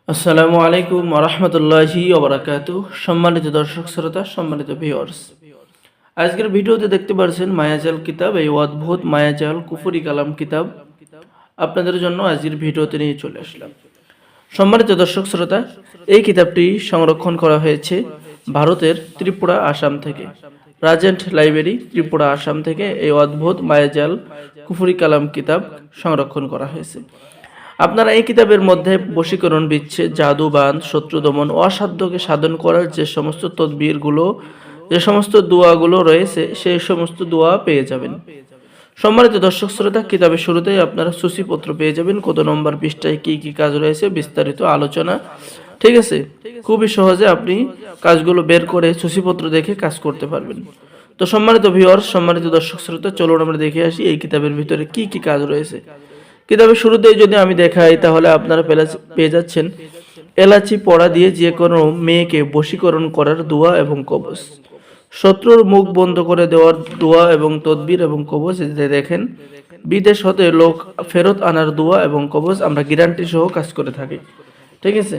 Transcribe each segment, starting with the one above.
আসসালামু আলাইকুম ওয়া রাহমাতুল্লাহি ওয়া বারাকাতুহু। সম্মানিত দর্শক শ্রোতা, সম্মানিত ভিউয়ার্স, আজকের ভিডিওতে দেখতে পাচ্ছেন মায়াজাল কিতাব, এই অদ্ভুত মায়াজাল কুফরি কালাম কিতাব আপনাদের জন্য আজকের ভিডিওতে নিয়ে চলে আসলাম। সম্মানিত দর্শক শ্রোতা, এই কিতাবটি সংরক্ষণ করা হয়েছে ভারতের ত্রিপুরা, আসাম থেকে। রাজেন্ট লাইব্রেরি, ত্রিপুরা, আসাম থেকে এই অদ্ভুত মায়াজাল কুফরি কালাম কিতাব সংরক্ষণ করা হয়েছে। আপনারা এই কিতাবের মধ্যে বশীকরণ, বিচ্ছেদ, জাদু, বান, শত্রু দমন, অসাধ্যকে সাধন করার যে সমস্ত তদবিরগুলো, যে সমস্ত দোয়াগুলো রয়েছে, সেই সমস্ত দোয়া পেয়ে যাবেন। সম্মানিত দর্শক শ্রোতা, কিতাবের শুরুতেই আপনারা সূচিপত্র পেয়ে যাবেন, কত নম্বর পৃষ্ঠায় কি কি কাজ রয়েছে, বিস্তারিত আলোচনা। ঠিক আছে, খুবই সহজে আপনি কাজগুলো বের করে সূচিপত্র দেখে কাজ করতে পারবেন। তো সম্মানিত ভিউয়ার্স, সম্মানিত দর্শক শ্রোতা, চলুন আমরা দেখে আসি এই কিতাবের ভিতরে কি কি কাজ রয়েছে। কিতাবের শুরুতেই যদি আমি দেখাই, তাহলে আপনারা পেয়ে যাচ্ছেন এলাচি পড়া দিয়ে যে কোনো মেয়েকে বশীকরণ করার দোয়া এবং কবচ, শত্রুর মুখ বন্ধ করে দেওয়ার দোয়া এবং তদবির এবং কবচ। দেখেন, বিদেশ হতে লোক ফেরত আনার দোয়া এবং কবচ আমরা গ্যারান্টি সহ কাজ করে থাকি। ঠিক আছে,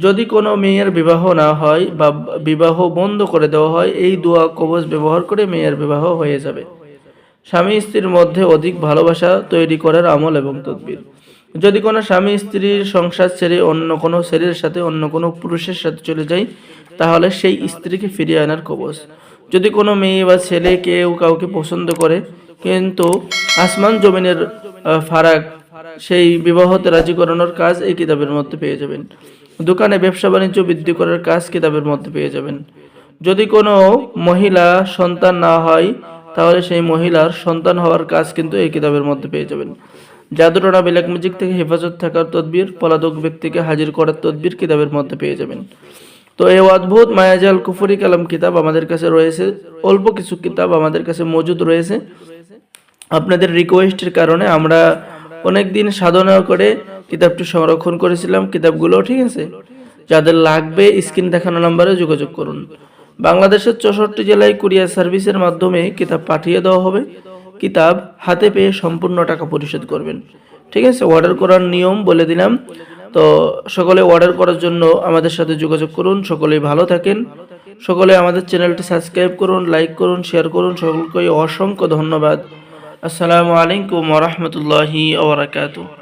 যদি কোনো মেয়ের বিবাহ না হয় বা বিবাহ বন্ধ করে দেওয়া হয়, এই দোয়া কবচ ব্যবহার করে মেয়ের বিবাহ হয়ে যাবে। স্বামী স্ত্রীর মধ্যে অধিক ভালোবাসা তৈরি করার আমল এবং তদবির। যদি কোনো স্বামী স্ত্রীর সংসার ছেড়ে অন্য কোনো ছেলের সাথে, অন্য কোনো পুরুষের সাথে চলে যায়, তাহলে সেই স্ত্রীকে ফিরিয়ে আনার কবচ। যদি কোনো মেয়ে বা ছেলে কেউ কাউকে পছন্দ করে, কিন্তু আসমান জমিনের ফারাক, সেই বিবাহতে রাজি করানোর কাজ এই কিতাবের মধ্যে পেয়ে যাবেন। দোকানে ব্যবসা বাণিজ্য বৃদ্ধি করার কাজ কিতাবের মধ্যে পেয়ে যাবেন। যদি কোনো মহিলা সন্তান না হয়, তাহলে সেই মহিলার সন্তান হওয়ার কাজ কিন্তু এই কিতাবের মধ্যে পেয়ে যাবেন। জাদুটোনা, ব্ল্যাক ম্যাজিক থেকে হেফাজত থাকার তদবির, পলাতক ব্যক্তিকে হাজির করার তদবির কিতাবের মধ্যে পেয়ে যাবেন। তো এই অদ্ভুত মায়াজাল কুফরি কালাম কিতাব আমাদের কাছে রয়েছে। অল্প কিছু কিতাব আমাদের কাছে মজুদ রয়েছে। আপনাদের রিকোয়েস্টের কারণে আমরা অনেক দিন সাধনা করে কিতাবটি সংরক্ষণ করেছিলাম কিতাবগুলো। ঠিক আছে, যাদের লাগবে স্ক্রিন দেখানো নম্বরে যোগাযোগ করুন। বাংলাদেশের 64 জেলায় কুরিয়ার সার্ভিসের মাধ্যমে কিতাব পাঠিয়ে দেওয়া হবে। কিতাব হাতে পেয়ে সম্পূর্ণ টাকা পরিশোধ করবেন। ঠিক আছে, অর্ডার করার নিয়ম বলে দিলাম। তো সকলে অর্ডার করার জন্য আমাদের সাথে যোগাযোগ করুন। সকলেই ভালো থাকেন। সকলে আমাদের চ্যানেলটি সাবস্ক্রাইব করুন, লাইক করুন, শেয়ার করুন। সকলকে অসংখ্য ধন্যবাদ। আসসালামু আলাইকুম ওয়া রাহমাতুল্লাহি ওয়া বারাকাতুহু।